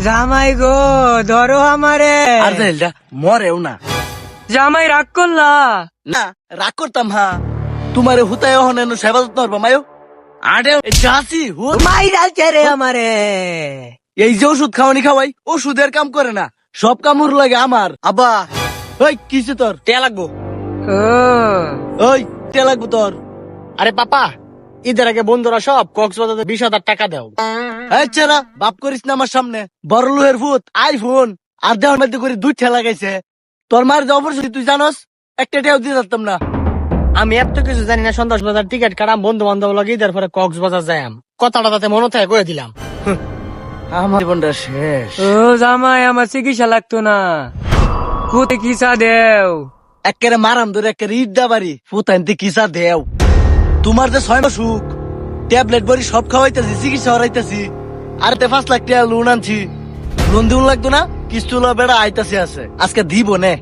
জামাই গো ধরো আমারে। আর দেলটা মরেও না। জামাই রাগ করলা? না রাগ করতাম হ্যাঁ, তোমারে হুতায় হন সেবা যত্ন করবো মায়ো। আরে যাচ্ছি হুত মাই ডালছে রে আমারে। এই যে ওষুধ খাওয়ানি খাওয়াই ওষুধের কাম করে না, সব কামড় লাগে আমার। আব্বা ওই কিসে তোর টিয়া লাগবো। ও ওই কে লাগবো তোর? আরে পাপা, ঈদের আগে বন্ধুরা সব কক্সবাজারে 20,000 টাকা দাও। এই চেরা বাপ করিস না আমার সামনে। বড় লোহের ভূত আইফোন আর দেওয়ার মধ্যে করে দুই ঠেলা লাগাইছে। তোর মার যে অপরচুনিটি তুই জানোস, একটা টেও দিয়ে যাতাম না। আমি এত কিছু জানি না, সন্ত্রাস বাজার টিকিট কাটাম, বন্ধু বান্ধব লাগে ঈদের পরে কক্সবাজার যাইম। কথাটা তাতে মনে থাকে কয়ে দিলাম। আমার জীবনটা শেষ। ও জামাই আমার চিকিৎসা লাগতো না, কুতে কিসা দেও। একেবারে মারাম ধরে একেবারে ইট দাবারি ফুতাইতে কিসা দেও। তোমার যে 6 মাস সুখ, ট্যাবলেট বড়ি সব খাওয়াইতেছি, চিকিৎসা হরাইতেছি। আর 5 লাখ টাকা লোন আনছি, লোন দিউন লাগতো না। কিস্তুলা বেড়া আইতাছে আছে, আজকে দিব নে।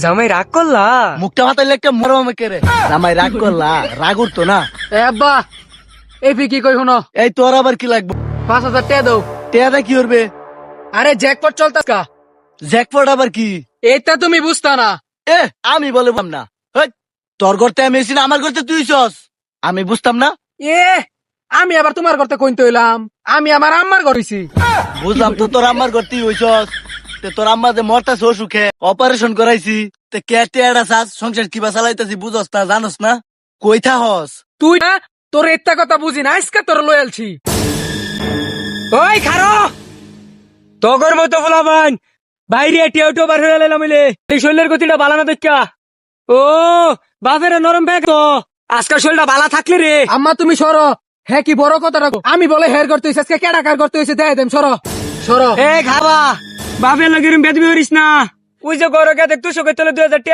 জামাই রাগ করলা? মুখটা মাথাইলে একটা মরম আমাকে রে। জামাই রাগ করলা? রাগ উঠতো না। এ আব্বা, এই ফি কি কই শুনো, এই তোর আবার কি লাগবে? 5,000 টাকা দাও। টেয়াদা কি করবে? আরে জ্যাকপট চলতাস কা? জ্যাকপট আবার কি? এটা তুমি বুঝতা না। এ আমি বলে বুঝলাম না। হেই, তোর করতে আমি এসি না, আমার করতে তুই চস। আমি বুঝতাম না। এ আমি আবার তোমার করতে কইতে হইলাম, আমি আমার আম্মার করেছি। বুঝলাম তো, তোর আম্মার করতেই হইছস। তোর আম্মা যে মরতাছে অসুখে, অপারেশন করাইছি। কে টেয়াডা চাস, সংসার কিবা চালাইতেছি বুঝস না, জানোস না? কই থাহস? তুই না, তোর একটা কথা বুঝি না, আজকে তোর লয়ালছি। ওই খারো, তগর মতো ফুলাবান বাইরে টেউটো বার হয়ে এলাম মিলে। এই শরীরের গতিটা বালা না দেখা। ও বাপের নরম ব্যাগ তো, আজকাল শরীরটা বালা থাকলে রে। আম্মা তুমি সরো। হ্যাঁ কি বড় কথা রাখো, আমি বলে হেয়ার করতে হয়েছে, আজকে কেডা কার করতে হয়েছে দেয় দেম। সরো সরো। এ খাবা বাপের লাগে বেদবি হরিস না। ওই যে গরকে দেখতো চোখে তলে 2000 টাকা